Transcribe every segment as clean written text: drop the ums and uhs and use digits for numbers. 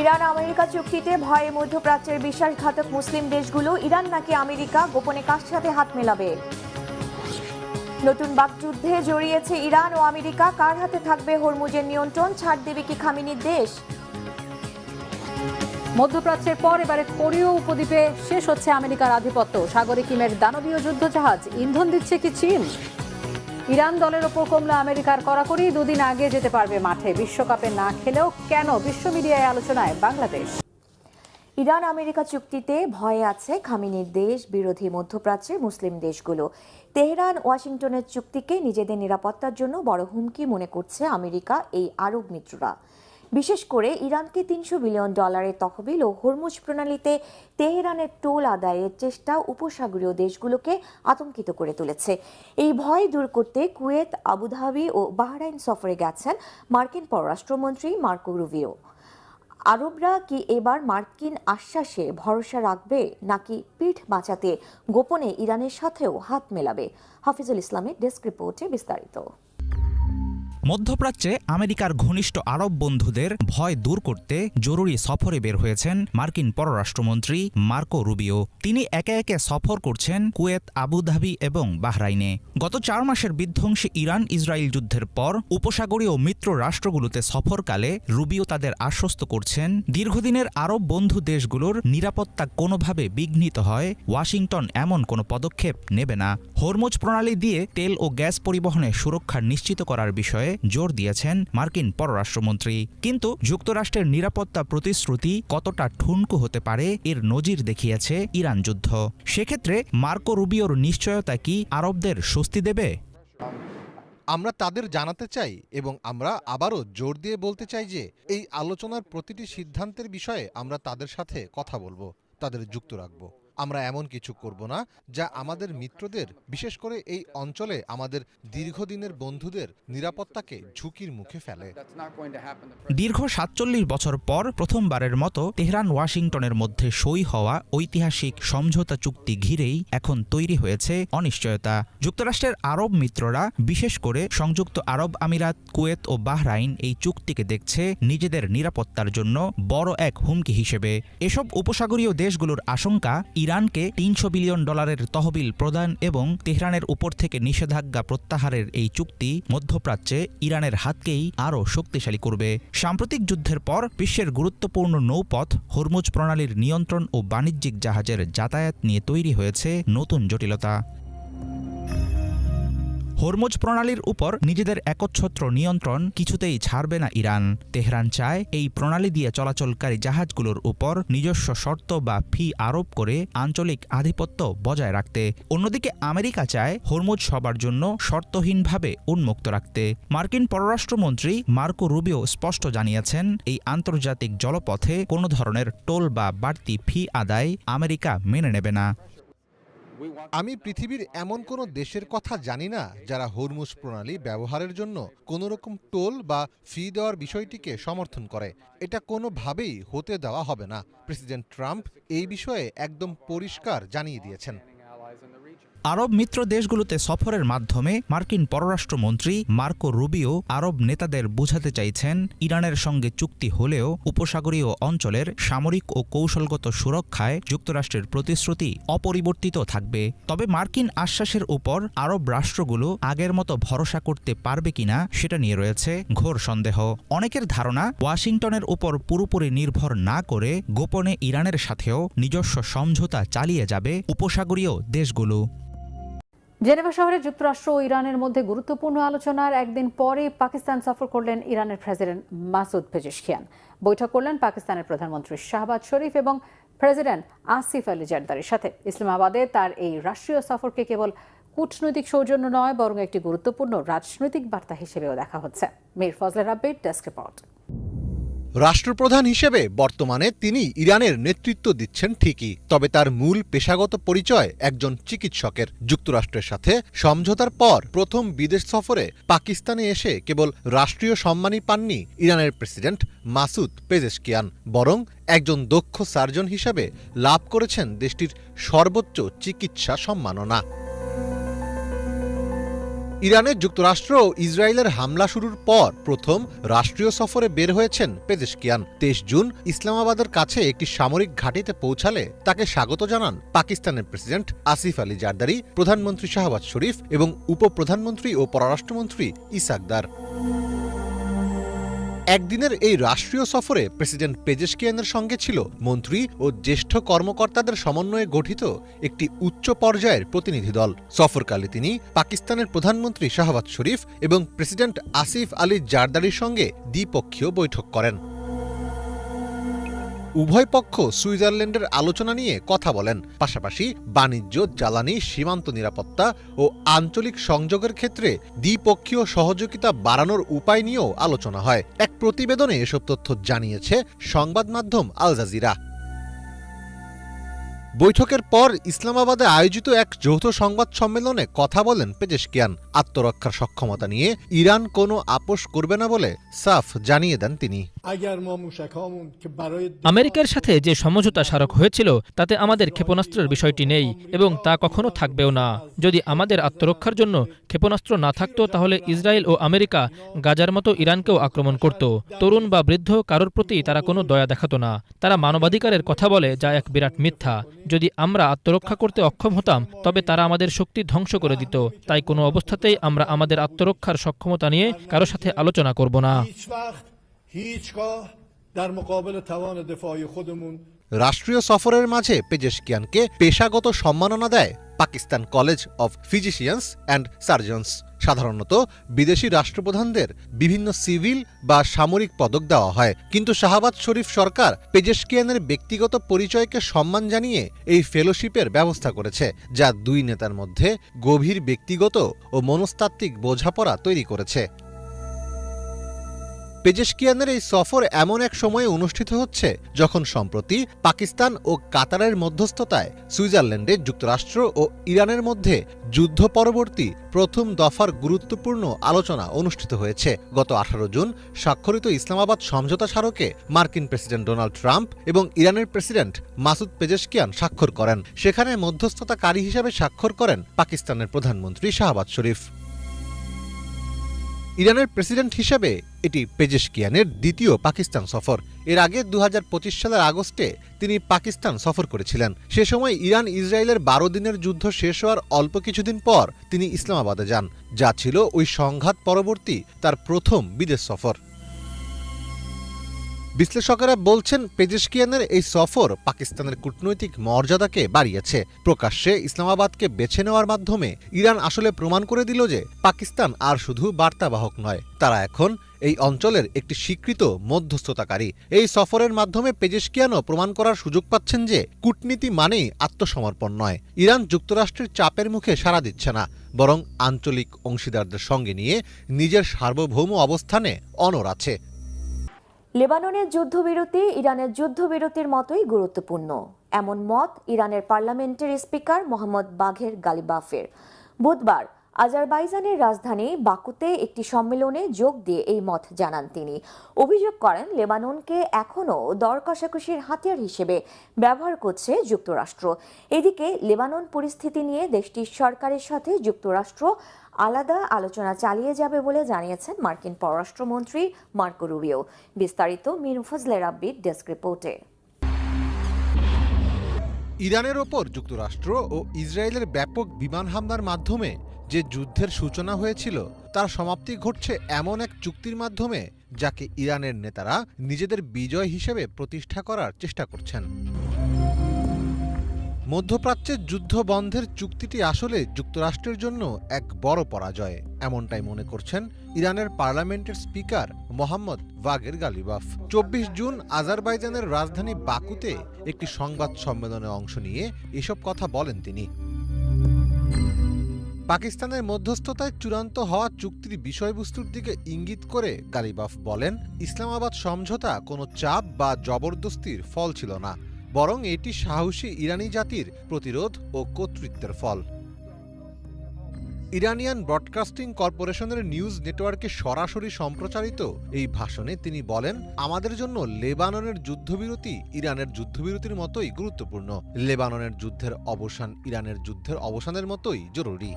Iran America চুক্তিতে ভয়ে মধ্যপ্রাচ্যের বিশ্বাসঘাতক মুসলিম দেশগুলো ইরান নাকি আমেরিকা গোপনে কার সাথে হাত মেলাবে। নতুন বাকযুদ্ধে জড়িয়েছে ইরান ও আমেরিকা, কার হাতে থাকবে হরমুজের নিয়ন্ত্রণ, ছাড় দেবে কি খামেনির দেশ। মধ্যপ্রাচ্যের পর এবারে কোরীয় উপদ্বীপে শেষ হচ্ছে আমেরিকার আধিপত্য। সাগরে কিমের দানবীয় যুদ্ধজাহাজ, ইন্ধন দিচ্ছে কি চীন। ইরান দলের ওপর কমলা আমেরিকার কড়াকড়ি, দুদিন আগে যেতে পারবে মাঠে। বিশ্বকাপে না খেলেও কেন, বিশ্ব মিডিয়ায় আলোচনায় বাংলাদেশ। ইরান আমেরিকা চুক্তিতে ভয়ে আছে খামেনির দেশ বিরোধী মধ্যপ্রাচ্যের মুসলিম দেশগুলো। তেহরান ওয়াশিংটনের চুক্তিকে নিজেদের নিরাপত্তার জন্য বড় হুমকি মনে করছে আমেরিকা এই আরব মিত্ররা। বিশেষ করে ইরানকে $300 বিলিয়ন তহবিল ও হরমুজ প্রণালীতে তেহরানের টোল আদায়ের চেষ্টা উপসাগরীয় দেশগুলোকে আতঙ্কিত করে তুলেছে। এই ভয় দূর করতে কুয়েত, আবুধাবি ও বাহরাইন সফরে গেছেন মার্কিন পররাষ্ট্রমন্ত্রী মার্কো রুবিও। আরবরা কি এবার মার্কিন আশ্বাসে ভরসা রাখবে, নাকি পিঠ বাঁচাতে গোপনে ইরানের সাথেও হাত মেলাবে? হাফিজুল ইসলামের ডেস্ক রিপোর্টে বিস্তারিত। মধ্যপ্রাচ্যে আমেরিকার ঘনিষ্ঠ আরব বন্ধুদের ভয় দূর করতে জরুরি সফরে বের হয়েছেন মার্কিন পররাষ্ট্রমন্ত্রী মার্কো রুবিও। তিনি একে একে সফর করছেন কুয়েত, আবুধাবি এবং বাহরাইনে। গত 4 মাসের বিধ্বংসী ইরান ইসরায়েল যুদ্ধের পর উপসাগরীয় মিত্র রাষ্ট্রগুলোতে সফরকালে রুবিও তাদের আশ্বস্ত করছেন, দীর্ঘদিনের আরব বন্ধু দেশগুলোর নিরাপত্তা কোনোভাবে বিঘ্নিত হয় ওয়াশিংটন এমন কোনো পদক্ষেপ নেবে না। হরমুজ প্রণালী দিয়ে তেল ও গ্যাস পরিবহনে সুরক্ষা নিশ্চিত করার বিষয়ে জোর দিয়েছেন মার্কিন পররাষ্ট্রমন্ত্রী। কিন্তু যুক্তরাষ্ট্রের নিরাপত্তা প্রতিশ্রুতি কতটা ঠুনকো হতে পারে এর নজির দেখিয়েছে ইরান যুদ্ধ। সেক্ষেত্রে মার্কো রুবিওর নিশ্চয়তা কি আরবদের স্বস্তি দেবে? আমরা তাদের জানাতে চাই এবং আমরা আবারও জোর দিয়ে বলতে চাই যে এই আলোচনার প্রতিটি সিদ্ধান্তের বিষয়ে আমরা তাদের সাথে কথা বলবো, তাদের যুক্ত রাখব। আমরা এমন কিছু করব না যা আমাদের মিত্রদের, বিশেষ করে এই অঞ্চলে আমাদের দীর্ঘদিনের বন্ধুদের নিরাপত্তাকে ঝুঁকির মুখে ফেলে। দীর্ঘ 47 বছর পর প্রথমবারের মতো তেহরান ওয়াশিংটনের মধ্যে সই হওয়া ঐতিহাসিক সমঝোতা চুক্তি ঘিরেই এখন তৈরি হয়েছে অনিশ্চয়তা। যুক্তরাষ্ট্রের আরব মিত্ররা, বিশেষ করে সংযুক্ত আরব আমিরাত, কুয়েত ও বাহরাইন এই চুক্তিকে দেখছে নিজেদের নিরাপত্তার জন্য বড় এক হুমকি হিসেবে। এসব উপসাগরীয় দেশগুলোর আশঙ্কা, ইরানকে $300 বিলিয়ন তহবিল প্রদান এবং তেহরানের উপর থেকে নিষেধাজ্ঞা প্রত্যাহারের এই চুক্তি মধ্যপ্রাচ্যে ইরানের হাতকেই আরও শক্তিশালী করবে। সাম্প্রতিক যুদ্ধের পর বিশ্বের গুরুত্বপূর্ণ নৌপথ হরমুজ প্রণালীর নিয়ন্ত্রণ ও বাণিজ্যিক জাহাজের যাতায়াত নিয়ে তৈরি হয়েছে নতুন জটিলতা। হরমুজ প্রণালীর উপর নিজেদের একচ্ছত্র নিয়ন্ত্রণ কিছুতেই ছাড়বে না ইরান। তেহরান চায় এই প্রণালী দিয়ে চলাচলকারী জাহাজগুলোর উপর নিজস্ব শর্ত বা ফি আরোপ করে আঞ্চলিক আধিপত্য বজায় রাখতে। অন্যদিকে আমেরিকা চায় হরমুজ সবার জন্য শর্তহীনভাবে উন্মুক্ত রাখতে। মার্কিন পররাষ্ট্রমন্ত্রী মার্কো রুবিও স্পষ্ট জানিয়েছেন, এই আন্তর্জাতিক জলপথে কোনো ধরনের টোল বা বাড়তি ফি আদায় আমেরিকা মেনে নেবে না। আমি পৃথিবীর এমন কোনো দেশের কথা জানি না যারা হরমুজ প্রণালী ব্যবহারের জন্য কোনো রকম টোল বা ফি দেওয়ার বিষয়টিকে সমর্থন করে। এটা কোনোভাবেই হতে দেওয়া হবে না। প্রেসিডেন্ট ট্রাম্প এই বিষয়ে একদম পরিষ্কার জানিয়ে দিয়েছেন। আরব মিত্র দেশগুলোতে সফরের মাধ্যমে মার্কিন পররাষ্ট্রমন্ত্রী মার্কো রুবিও আরব নেতাদের বোঝাতে চাইছেন, ইরানের সঙ্গে চুক্তি হলেও উপসাগরীয় অঞ্চলের সামরিক ও কৌশলগত সুরক্ষায় যুক্তরাষ্ট্রের প্রতিশ্রুতি অপরিবর্তিত থাকবে। তবে মার্কিন আশ্বাসের উপর আরব রাষ্ট্রগুলো আগের মতো ভরসা করতে পারবে কিনা সেটা নিয়ে রয়েছে ঘোর সন্দেহ। অনেকের ধারণা, ওয়াশিংটনের উপর পুরোপুরি নির্ভর না করে গোপনে ইরানের সাথেও নিজস্ব সমঝোতা চালিয়ে যাবে উপসাগরীয় দেশগুলো। জেনেভা শহরে যুক্তরাষ্ট্র ও ইরানের মধ্যে গুরুত্বপূর্ণ আলোচনার একদিন পরে পাকিস্তান সফর করলেন ইরানের প্রেসিডেন্ট মাসুদ পেজেশকিয়ান। বৈঠক করলেন পাকিস্তানের প্রধানমন্ত্রী শাহবাজ শরীফ এবং প্রেসিডেন্ট আসিফ আলী জারদারির সাথে। ইসলামাবাদে তার এই রাষ্ট্রীয় সফরকে কেবল কূটনৈতিক সৌজন্য নয়, বরং একটি গুরুত্বপূর্ণ রাজনৈতিক বার্তা হিসেবেও দেখা হচ্ছে। মীর ফজলের আপডেট, ডেস্ক রিপোর্ট। রাষ্ট্রপ্রধান হিসেবে বর্তমানে তিনি ইরানের নেতৃত্ব দিচ্ছেন ঠিকই, তবে তার মূল পেশাগত পরিচয় একজন চিকিৎসকের। যুক্তরাষ্ট্রের সাথে সমঝোতার পর প্রথম বিদেশ সফরে পাকিস্তানে এসে কেবল রাষ্ট্রীয় সম্মানই পাননি ইরানের প্রেসিডেন্ট মাসুদ পেজেশকিয়ান, বরং একজন দক্ষ সার্জন হিসেবে লাভ করেছেন দেশটির সর্বোচ্চ চিকিৎসা সম্মাননা। ইরানে যুক্তরাষ্ট্র ও ইসরায়েলের হামলা শুরুর পর প্রথম রাষ্ট্রীয় সফরে বের হয়েছেন পেজেশকিয়ান। 23 জুন ইসলামাবাদের কাছে একটি সামরিক ঘাঁটিতে পৌঁছালে তাকে স্বাগত জানান পাকিস্তানের প্রেসিডেন্ট আসিফ আলী জারদারি, প্রধানমন্ত্রী শাহবাজ শরীফ এবং উপপ্রধানমন্ত্রী ও পররাষ্ট্রমন্ত্রী ইসাক দার। একদিনের এই রাষ্ট্রীয় সফরে প্রেসিডেন্ট পেজেশকিয়ানের সঙ্গে ছিল মন্ত্রী ও জ্যেষ্ঠ কর্মকর্তাদের সমন্বয়ে গঠিত একটি উচ্চ পর্যায়ের প্রতিনিধি দল। সফরকালে তিনি পাকিস্তানের প্রধানমন্ত্রী শাহবাজ শরীফ এবং প্রেসিডেন্ট আসিফ আলী জারদারির সঙ্গে দ্বিপক্ষীয় বৈঠক করেন। উভয় পক্ষ সুইজারল্যান্ডের আলোচনা নিয়ে কথা বলেন, পাশাপাশি বাণিজ্য, জ্বালানি, সীমান্ত নিরাপত্তা ও আঞ্চলিক সংযোগের ক্ষেত্রে দ্বিপক্ষীয় সহযোগিতা বাড়ানোর উপায় নিয়েও আলোচনা হয়। এক প্রতিবেদনে এসব তথ্য জানিয়েছে সংবাদ মাধ্যম আল জাজিরা। বৈঠকের পর ইসলামাবাদে আয়োজিত এক যৌথ সংবাদ সম্মেলনে কথা বলেন পেজেশকিয়ান। আত্মরক্ষার সক্ষমতা নিয়ে ইরান কোনো আপোষ করবে না বলে সাফ জানিয়ে দেন তিনি। আমেরিকার সাথে যে সমঝোতা স্মারক হয়েছিল তাতে আমাদের ক্ষেপণাস্ত্রের বিষয়টি নেই এবং তা কখনো থাকবেও না। যদি আমাদের আত্মরক্ষার জন্য ক্ষেপণাস্ত্র না থাকতো তাহলে ইসরায়েল ও আমেরিকা গাজার মতো ইরানকেও আক্রমণ করত। তরুণ বা বৃদ্ধ কারোর প্রতি তারা কোনো দয়া দেখাতো না। তারা মানবাধিকারের কথা বলে, যা এক বিরাট মিথ্যা। যদি আমরা আত্মরক্ষা করতে অক্ষম হতাম তবে তারা আমাদের শক্তি ধ্বংস করে দিত। তাই কোনো অবস্থাতেই আমরা আমাদের আত্মরক্ষার সক্ষমতা নিয়ে কারো সাথে আলোচনা করব না। রাষ্ট্রীয় সফরের মাঝে পেজেশকিয়ানকে পেশাগত সম্মাননা দেয় Pakistan college of physicians and surgeons. সাধারণত বিদেশি রাষ্ট্রপ্রধানদের বিভিন্ন সিভিল বা সামরিক পদক দেওয়া হয়, কিন্তু শাহবাজ শরীফ সরকার পেজেশকিয়ানের ব্যক্তিগত পরিচয়কে সম্মান জানিয়ে এই ফেলোশিপের ব্যবস্থা করেছে, যা দুই নেতার মধ্যে গভীর ব্যক্তিগত ও মনস্তাত্ত্বিক বোঝাপড়া তৈরি করেছে। পেজেশকিয়ানের এই সফর এমন এক সময়ে অনুষ্ঠিত হচ্ছে যখন সম্প্রতি পাকিস্তান ও কাতারের মধ্যস্থতায় সুইজারল্যান্ডে যুক্তরাষ্ট্র ও ইরানের মধ্যে যুদ্ধ পরবর্তী প্রথম দফার গুরুত্বপূর্ণ আলোচনা অনুষ্ঠিত হয়েছে। গত 18 জুন স্বাক্ষরিত ইসলামাবাদ সমঝোতা স্মারকে মার্কিন প্রেসিডেন্ট ডোনাল্ড ট্রাম্প এবং ইরানের প্রেসিডেন্ট মাসুদ পেজেশকিয়ান স্বাক্ষর করেন। সেখানে মধ্যস্থতাকারী হিসেবে স্বাক্ষর করেন পাকিস্তানের প্রধানমন্ত্রী শাহবাজ শরীফ। ইরানের প্রেসিডেন্ট হিসেবে এটি পেজেশকিয়ানের দ্বিতীয় পাকিস্তান সফর। এর আগে 2025 সালের আগস্টে তিনি পাকিস্তান সফর করেছিলেন। সে সময় ইরান ইসরায়েলের 12 দিনের যুদ্ধ শেষ হওয়ার অল্প কিছুদিন পর তিনি ইসলামাবাদে যান, যা ছিল ওই সংঘাত পরবর্তী তার প্রথম বিদেশ সফর। বিশ্লেষকেরা বলছেন পেজেশকিয়ানের এই সফর পাকিস্তানের কূটনৈতিক মর্যাদাকে বাড়িয়েছে। প্রকাশ্যে ইসলামাবাদকে বেছে নেওয়ার মাধ্যমে ইরান আসলে প্রমাণ করে দিল যে পাকিস্তান আর শুধু বার্তাবাহক নয়, তারা এখন এই অঞ্চলের একটি স্বীকৃত মধ্যস্থতাকারী। এই সফরের মাধ্যমে পেজেশকিয়ানও প্রমাণ করার সুযোগ পাচ্ছেন যে কূটনীতি মানেই আত্মসমর্পণ নয়। ইরান যুক্তরাষ্ট্রের চাপের মুখে সাড়া দিচ্ছে না, বরং আঞ্চলিক অংশীদারদের সঙ্গে নিয়ে নিজের সার্বভৌম অবস্থানে অনড় আছে। লেবাননের যুদ্ধবিরতি ইরানের যুদ্ধবিরতির মতোই গুরুত্বপূর্ণ, এমন মত ইরানের পার্লামেন্টের স্পিকার মোহাম্মদ বাঘের গালিবাফের। বুধবার আজারবাইজানের রাজধানী বাকুতে একটি সম্মেলনে যোগ দিয়ে এই মত জানান তিনি। অভিযোগ করেন লেবাননকে এখনও দর কষাকষির হাতিয়ার হিসেবে ব্যবহার করছে যুক্তরাষ্ট্র। এদিকে লেবানন পরিস্থিতি নিয়ে দেশটির সরকারের সাথে যুক্তরাষ্ট্র আলাদা আলোচনা চালিয়ে যাবে বলে জানিয়েছেন মার্কিন পররাষ্ট্রমন্ত্রী মার্কো রুবিও। বিস্তারিত মীর ফজলে রাব্বির ডেস্ক রিপোর্টে। ইরানের ওপর যুক্তরাষ্ট্র ও ইসরায়েলের ব্যাপক বিমান হামলার মাধ্যমে যে যুদ্ধের সূচনা হয়েছিল তার সমাপ্তি ঘটছে এমন এক চুক্তির মাধ্যমে, যাকে ইরানের নেতারা নিজেদের বিজয় হিসেবে প্রতিষ্ঠা করার চেষ্টা করছেন। মধ্যপ্রাচ্যের যুদ্ধ বন্ধের চুক্তিটি আসলে যুক্তরাষ্ট্রের জন্য এক বড় পরাজয়, এমনটাই মনে করছেন ইরানের পার্লামেন্টের স্পিকার মোহাম্মদ বাঘের গালিবাফ। 24 জুন আজারবাইজানের রাজধানী বাকুতে একটি সংবাদ সম্মেলনে অংশ নিয়ে এসব কথা বলেন তিনি। পাকিস্তানের মধ্যস্থতায় চূড়ান্ত হওয়া চুক্তির বিষয়বস্তুর দিকে ইঙ্গিত করে গালিবাফ বলেন, ইসলামাবাদ সমঝোতা কোনো চাপ বা জবরদস্তির ফল ছিল না, বরং এটি সাহসী ইরানি জাতির প্রতিরোধ ও কর্তৃত্বের ফল। ইরানিয়ান ব্রডকাস্টিং কর্পোরেশনের নিউজ নেটওয়ার্কে সরাসরি সম্প্রচারিত এই ভাষণে তিনি বলেন, আমাদের জন্য লেবাননের যুদ্ধবিরতি ইরানের যুদ্ধবিরতির মতোই গুরুত্বপূর্ণ। লেবাননের যুদ্ধের অবসান ইরানের যুদ্ধের অবসানের মতোই জরুরি।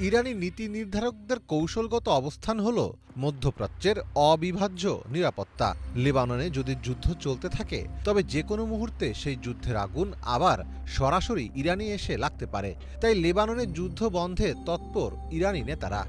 ইরানি নীতি নির্ধারকদের কৌশলগত অবস্থান হল মধ্যপ্রাচ্যের অবিভাজ্য নিরাপত্তা। লেবাননে যদি যুদ্ধ চলতে থাকে তবে যে কোনো মুহূর্তে সেই যুদ্ধের আগুন আবার সরাসরি ইরানে এসে লাগতে পারে। তাই লেবাননে যুদ্ধ বন্ধে তৎপর ইরানি নেতারা।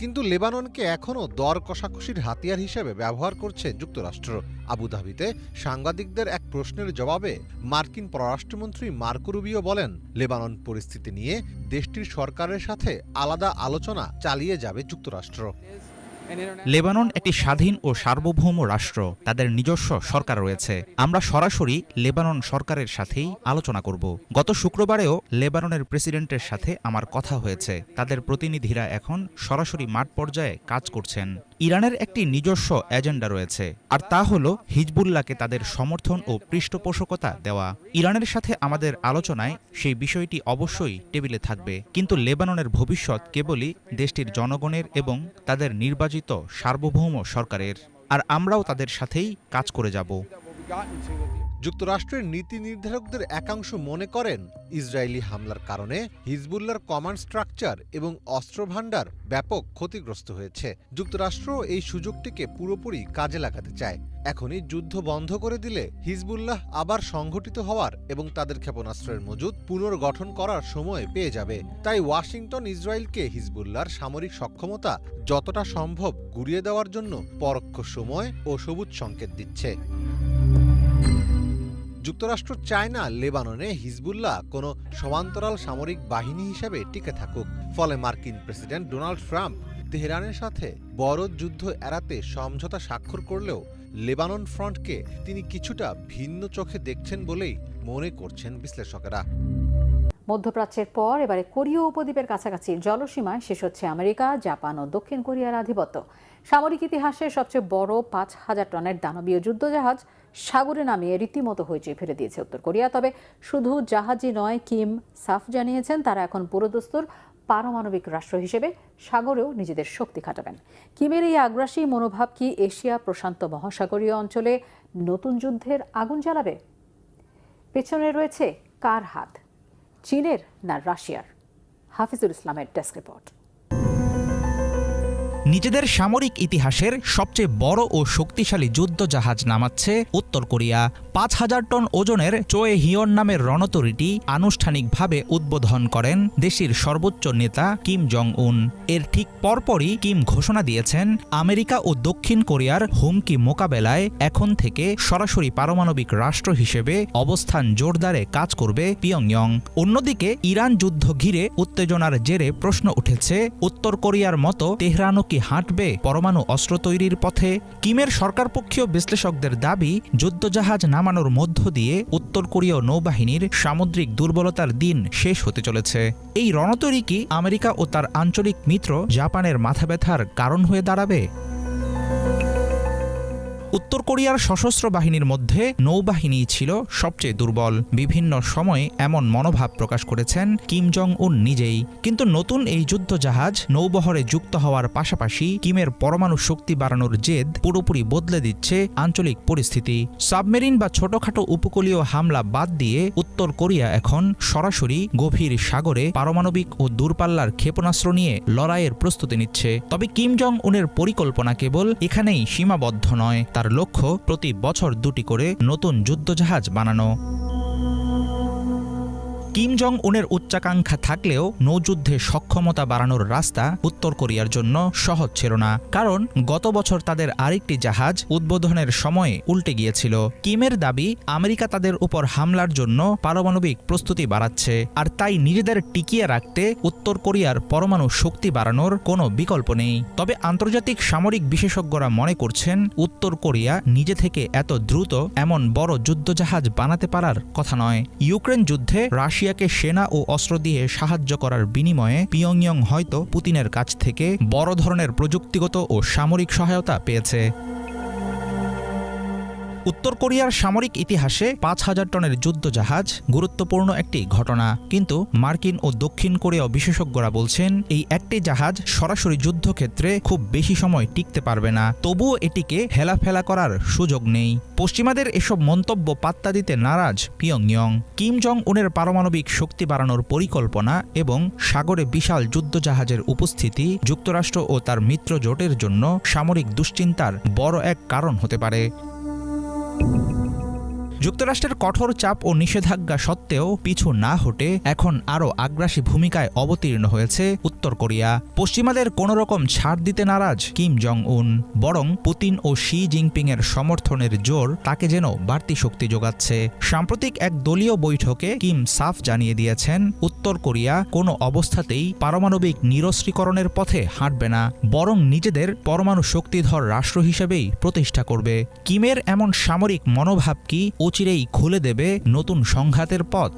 কিন্তু লেবাননকে এখনও দর কষাকষির হাতিয়ার হিসেবে ব্যবহার করছে যুক্তরাষ্ট্র। আবুধাবিতে সাংবাদিকদের এক প্রশ্নের জবাবে মার্কিন পররাষ্ট্রমন্ত্রী মার্কো রুবিও বলেন, লেবানন পরিস্থিতি নিয়ে দেশটির সরকারের সাথে আলাদা আলোচনা চালিয়ে যাবে যুক্তরাষ্ট্র। লেবানন একটি স্বাধীন ও সার্বভৌম রাষ্ট্র, তাদের নিজস্ব সরকার রয়েছে। আমরা সরাসরি লেবানন সরকারের সাথেই আলোচনা করব। গত শুক্রবারেও লেবাননের প্রেসিডেন্টের সাথে আমার কথা হয়েছে। তাদের প্রতিনিধিরা এখন সরাসরি মাঠ পর্যায়ে কাজ করছেন। ইরানের একটি নিজস্ব এজেন্ডা রয়েছে, আর তা হল হিজবুল্লাহকে তাদের সমর্থন ও পৃষ্ঠপোষকতা দেওয়া। ইরানের সাথে আমাদের আলোচনায় সেই বিষয়টি অবশ্যই টেবিলে থাকবে, কিন্তু লেবাননের ভবিষ্যৎ কেবলই দেশটির জনগণের এবং তাদের নির্বাচিত সার্বভৌম সরকারের, আর আমরাও তাদের সাথেই কাজ করে যাব। যুক্তরাষ্ট্রের নীতি নির্ধারকদের একাংশ মনে করেন, ইসরায়েলি হামলার কারণে হিজবুল্লাহর কমান্ড স্ট্রাকচার এবং অস্ত্রভাণ্ডার ব্যাপক ক্ষতিগ্রস্ত হয়েছে। যুক্তরাষ্ট্র এই সুযোগটিকে পুরোপুরি কাজে লাগাতে চায়। এখনই যুদ্ধ বন্ধ করে দিলে হিজবুল্লাহ আবার সংগঠিত হওয়ার এবং তাদের ক্ষেপণাস্ত্রের মজুদ পুনর্গঠন করার সময় পেয়ে যাবে। তাই ওয়াশিংটন ইসরায়েলকে হিজবুল্লাহর সামরিক সক্ষমতা যতটা সম্ভব গুড়িয়ে দেওয়ার জন্য পরোক্ষ সময় ও সবুজ সংকেত দিচ্ছে। যুক্তরাষ্ট্র চায় না লেবাননে হিজবুল্লাহ কোনো সমান্তরাল সামরিক বাহিনী হিসেবে টিকে থাকুক। ফলে মার্কিন প্রেসিডেন্ট ডোনাল্ড ট্রাম্প তেহরানের সাথে বড় যুদ্ধ এড়াতে সমঝোতা স্বাক্ষর করলেও লেবানন ফ্রন্টকে তিনি কিছুটা ভিন্ন চোখে দেখছেন বলেই মনে করছেন বিশ্লেষকেরা। মধ্যপ্রাচ্যের পর এবারে কোরীয় উপদ্বীপের কাছাকাছি জলসীমায় শেষ হচ্ছে আমেরিকা, জাপান ও দক্ষিণ কোরিয়ার আধিপত্য। সামরিক ইতিহাসের সবচেয়ে বড় ৫,০০০ টনের দানবীয় যুদ্ধজাহাজ সাগরে নামিয়ে রীতিমতো হইচই ফেলে দিয়েছে উত্তর কোরিয়া। তবে শুধু জাহাজই নয়, কিম সাফ জানিয়েছেন তারা এখন পুরোদস্তুর পারমাণবিক রাষ্ট্র হিসেবে সাগরেও নিজেদের শক্তি খাটাবেন। কিমের এই আগ্রাসী মনোভাব কি এশিয়া প্রশান্ত মহাসাগরীয় অঞ্চলে নতুন যুদ্ধের আগুন জ্বালাবে? পেছনে রয়েছে কার হাত, চীনের না রাশিয়ার? হাফিজুল ইসলামের ডেস্ক রিপোর্ট। নিজেদের সামরিক ইতিহাসের সবচেয়ে বড় ও শক্তিশালী যুদ্ধজাহাজ নামাচ্ছে উত্তর কোরিয়া। ৫,০০০ টন ওজনের চোয়ে হিয়ন নামের রণতরীটি আনুষ্ঠানিকভাবে উদ্বোধন করেন দেশটির সর্বোচ্চ নেতা কিম জং উন। এর ঠিক পরপরই কিম ঘোষণা দিয়েছেন, আমেরিকা ও দক্ষিণ কোরিয়ার হুমকি মোকাবেলায় এখন থেকে সরাসরি পারমাণবিক রাষ্ট্র হিসেবে অবস্থান জোরদারে কাজ করবে পিয়ংইয়ং। অন্যদিকে ইরান যুদ্ধ ঘিরে উত্তেজনার জেরে প্রশ্ন উঠেছে, উত্তর কোরিয়ার মতো তেহরানও কি হাঁটবে পরমাণু অস্ত্র তৈরির পথে? কিমের সরকারপক্ষীয় বিশ্লেষকদের দাবি, যুদ্ধজাহাজ নামানোর মধ্য দিয়ে উত্তর কোরীয় নৌবাহিনীর সামুদ্রিক দুর্বলতার দিন শেষ হতে চলেছে। এই রণতরী কি আমেরিকা ও তার আঞ্চলিক মিত্র জাপানের মাথাব্যথার কারণ হয়ে দাঁড়াবে? উত্তর কোরিয়ার সশস্ত্র বাহিনীর মধ্যে নৌবাহিনী ছিল সবচেয়ে দুর্বল। বিভিন্ন সময়ে এমন মনোভাব প্রকাশ করেছেন কিম জং উন নিজেই। কিন্তু নতুন এই যুদ্ধজাহাজ নৌবহরে যুক্ত হওয়ার পাশাপাশি কিমের পরমাণু শক্তি বাড়ানোর জেদ পুরোপুরি বদলে দিচ্ছে আঞ্চলিক পরিস্থিতি। সাবমেরিন বা ছোটখাটো উপকূলীয় হামলা বাদ দিয়ে উত্তর কোরিয়া এখন সরাসরি গভীর সাগরে পারমাণবিক ও দূরপাল্লার ক্ষেপণাস্ত্র নিয়ে লড়াইয়ের প্রস্তুতি নিচ্ছে। তবে কিম জং উনের পরিকল্পনা কেবল এখানেই সীমাবদ্ধ নয়। তার লক্ষ্য প্রতি বছর 2টি করে নতুন যুদ্ধজাহাজ বানানো। কিম জং উনের উচ্চাকাঙ্ক্ষা থাকলেও নৌযুদ্ধে সক্ষমতা বাড়ানোর রাস্তা উত্তর কোরিয়ার জন্য সহজ ছিল না, কারণ গত বছর তাদের আরেকটি জাহাজ উদ্বোধনের সময়ে উল্টে গিয়েছিল। কিমের দাবি, আমেরিকা তাদের উপর হামলার জন্য পারমাণবিক প্রস্তুতি বাড়াচ্ছে, আর তাই নিজেদের টিকিয়ে রাখতে উত্তর কোরিয়ার পরমাণু শক্তি বাড়ানোর কোনো বিকল্প নেই। তবে আন্তর্জাতিক সামরিক বিশেষজ্ঞরা মনে করছেন, উত্তর কোরিয়া নিজে থেকে এত দ্রুত এমন বড় যুদ্ধজাহাজ বানাতে পারার কথা নয়। ইউক্রেন যুদ্ধে রাশিয়াকে সেনা ও অস্ত্র দিয়ে সাহায্য করার বিনিময়ে পিয়ংইয়ং হয়তো পুতিনের কাছ থেকে বড় ধরনের প্রযুক্তিগত ও সামরিক সহায়তা পেয়েছে। উত্তর কোরিয়ার সামরিক ইতিহাসে ৫,০০০ টনের যুদ্ধজাহাজ গুরুত্বপূর্ণ একটি ঘটনা, কিন্তু মার্কিন ও দক্ষিণ কোরীয় বিশেষজ্ঞরা বলছেন এই একটি জাহাজ সরাসরি যুদ্ধক্ষেত্রে খুব বেশি সময় টিকতে পারবে না। তবুও এটিকে হেলাফেলা করার সুযোগ নেই। পশ্চিমাদের এসব মন্তব্য পাত্তা দিতে নারাজ পিয়ংইয়ং। কিম জং উনের পারমাণবিক শক্তি বাড়ানোর পরিকল্পনা এবং সাগরে বিশাল যুদ্ধজাহাজের উপস্থিতি যুক্তরাষ্ট্র ও তার মিত্র জোটের জন্য সামরিক দুশ্চিন্তার বড় এক কারণ হতে পারে। যুক্তরাষ্ট্রের কঠোর চাপ ও নিষেধাজ্ঞা সত্ত্বেও পিছু না হটে এখন আরও আগ্রাসী ভূমিকায় অবতীর্ণ হয়েছে উত্তর কোরিয়া। পশ্চিমাদের কোনোরকম ছাড় দিতে নারাজ কিম জং উন, বরং পুতিন ও শি জিনপিংয়ের সমর্থনের জোর তাকে যেন বাড়তি শক্তি যোগাচ্ছে। সাম্প্রতিক এক দলীয় বৈঠকে কিম সাফ জানিয়ে দিয়েছেন উত্তর কোরিয়া কোনো অবস্থাতেই পারমাণবিক নিরস্ত্রীকরণের পথে হাঁটবে না, বরং নিজেদের পরমাণু শক্তিধর রাষ্ট্র হিসেবেই প্রতিষ্ঠা করবে। কিমের এমন সামরিক মনোভাব কি অচিরেই খুলে দেবে নতুন সংঘাতের পথ?